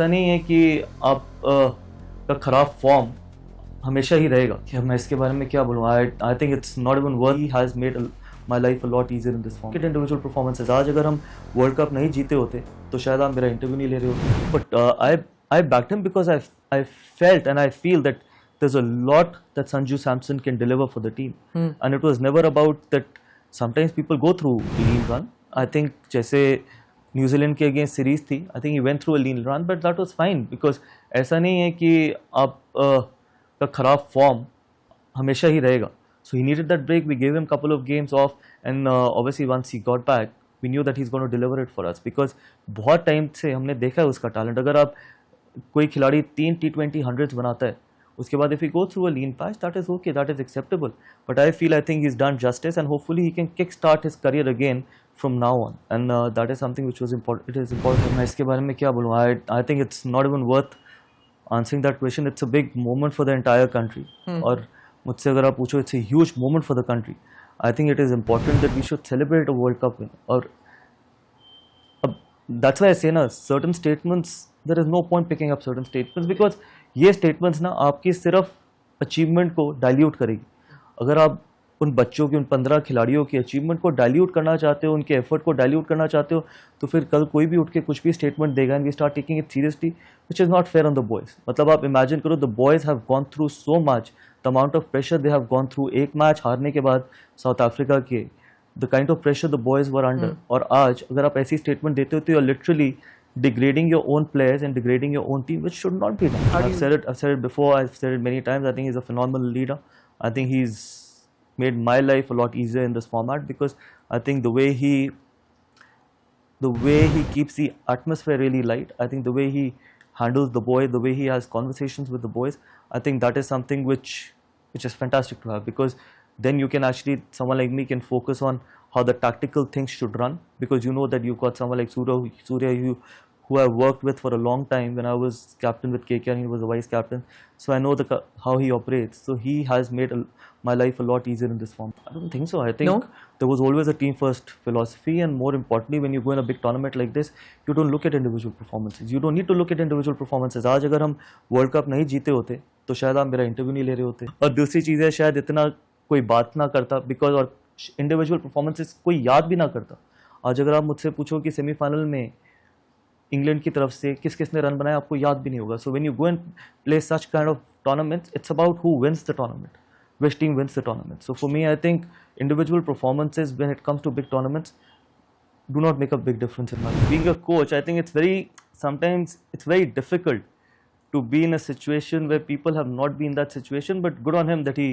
ऐसा नहीं है कि आप का खराब फॉर्म हमेशा ही रहेगा। कि मैं इसके बारे में क्या बोलूँ, I think it's not even worth. He has made my life a lot easier in this form. Individual performances, आज अगर हम वर्ल्ड कप नहीं जीते होते तो शायद आप मेरा इंटरव्यू नहीं ले रहे होते। But I backed him because I felt and I feel that there's a lot that Sanju Samson can deliver for the team. And it was never about that. Sometimes people go through lean run. I think जैसे New Zealand के against series थी, I think he went through a lean run, but that was fine because ऐसा नहीं है कि आप का खराब फॉर्म हमेशा ही रहेगा. So he needed that break. We gave him a couple of games off, and obviously once he got back, we knew that he's going to deliver it for us because बहुत time से हमने देखा है उसका talent. अगर आप कोई खिलाड़ी 3 T20 हंड्रेड्स बनाता है, उसके बाद if he goes through a lean patch, that is okay, that is acceptable. But I think he's done justice, and hopefully he can kickstart his career again from now on, and that is something which was important. It is important. मैं इसके बारे में क्या बोलूँ? I think it's not even worth answering that question. It's a big moment for the entire country. और मुझसे अगर आप पूछो, it's a huge moment for the country. I think it is important that we should celebrate a World Cup win. और that's why I say ना, certain statements, there is no point picking up certain statements because ये statements ना आपकी सिर्फ achievement को dilute करेगी. अगर आप उन बच्चों की, उन 15 खिलाड़ियों की अचीवमेंट को डाइल्यूट करना चाहते हो, उनके एफर्ट को डाइल्यूट करना चाहते हो, तो फिर कल कोई भी उठ के कुछ भी स्टेटमेंट देगा and we start taking it seriously, which is not fair on the boys. मतलब आप इमेजिन करो, the boys have gone through so much, the amount of pressure they have gone through. एक मैच हारने के बाद South Africa के, the kind of pressure the boys were under. और आज अगर आप ऐसी स्टेटमेंट देते हो तो you are literally degrading your own players and degrading your own team, which should not be done. I've said it before, I've said it many times. I think he's a phenomenal leader. I think he's made my life a lot easier in this format because I think the way he keeps the atmosphere really light. I think the way he handles the boys, the way he has conversations with the boys, I think that is something which is fantastic to have, because then you can actually, someone like me can focus on how the tactical things should run, because you know that you've got someone like Surya who I worked with for a long time when I was captain with KKR and he was a vice captain. So I know how he operates. So he has made my life a lot easier in this form. I don't think so. I think there was always a team first philosophy, and more importantly, when you go in a big tournament like this, you don't look at individual performances. You don't need to look at individual performances. आज अगर हम world cup नहीं जीते होते तो शायद आप मेरा इंटरव्यू नहीं ले रहे होते. और दूसरी चीज़ है, शायद इतना कोई बात ना करता, बिकॉज और इंडिविजुअल परफॉर्मेंसेस कोई याद भी ना करता. आज अगर आप मुझसे पूछो कि सेमीफाइनल में इंग्लैंड की तरफ से किस किसने रन बनाया, आपको याद भी नहीं होगा. So when you go and play such kind of tournaments, it's about who wins the tournament, which team wins the tournament. So for me, I think individual performances when it comes to big tournaments do not make a big difference in my life. Being a coach, I think sometimes it's very difficult to be in a situation where people have not been in that situation, but good on him that he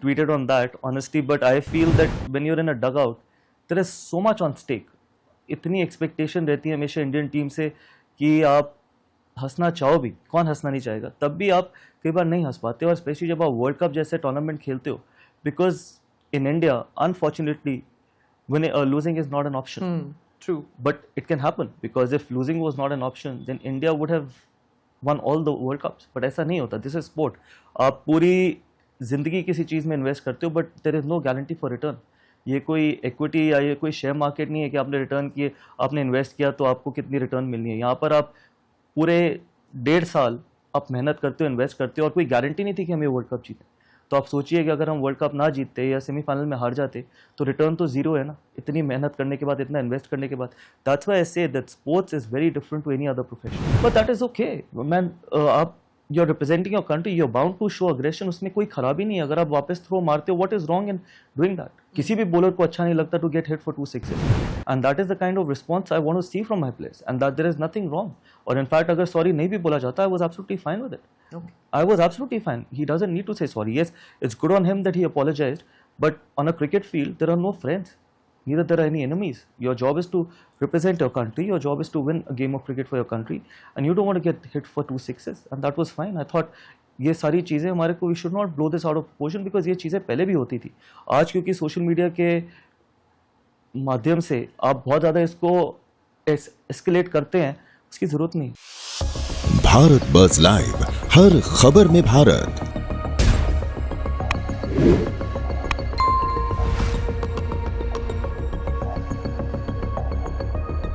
tweeted on that, honestly. But I feel that when you're in a dugout, there is so much on stake. इतनी expectation रहती है हमेशा Indian team से कि आप हंसना चाहो भी, कौन हंसना नहीं चाहेगा, तब भी आप कई बार नहीं हंस पाते. और स्पेशली जब आप वर्ल्ड कप जैसे टूर्नामेंट खेलते हो, because in India unfortunately losing is not an option. True. But it can happen, because if losing was not an option, then India would have won all the World Cups. But ऐसा नहीं होता. This is sport. आप पूरी जिंदगी किसी चीज़ में invest करते हो, but there is no guarantee for return. ये कोई इक्विटी या ये कोई शेयर मार्केट नहीं है कि आपने रिटर्न किए, आपने इन्वेस्ट किया तो आपको कितनी रिटर्न मिलनी है. यहाँ पर आप पूरे 1.5 साल आप मेहनत करते हो, इन्वेस्ट करते हो, और कोई गारंटी नहीं थी कि हम ये वर्ल्ड कप जीतें. तो आप सोचिए कि अगर हम वर्ल्ड कप ना जीतते या सेमीफाइनल में हार जाते तो रिटर्न तो जीरो है ना, इतनी मेहनत करने के बाद, इतना इन्वेस्ट करने के बाद. That's why I say that sports is very different to any other profession. But that is okay man. आप you are representing your country, you are bound to show aggression. उसमें कोई खराबी नहीं है अगर आप वापस थ्रो मारते हो. What is wrong in doing that? किसी भी बॉलर को अच्छा नहीं लगता to get hit for 2 sixes, and that is the kind of response I want to see from my players, and that there is nothing wrong. और in fact अगर sorry नहीं भी बोला जाता, I was absolutely fine with it. I was absolutely fine. He doesn't need to say sorry. Yes, it's good on him that he apologized, but on a cricket field, there are no friends. Neither there are any enemies. Your job is to represent your country. Your job is to win a game of cricket for your country, and you don't want to get hit for 2 sixes, and that was fine. I thought ये सारी चीज़ें हमारे को, we should not blow this out of proportion, because ये चीज़ें पहले भी होती थी. आज क्योंकि सोशल मीडिया के माध्यम से आप बहुत ज़्यादा इसको एस्केलेट करते हैं, उसकी ज़रूरत नहीं. भारत बस लाइव, हर खबर में भारत.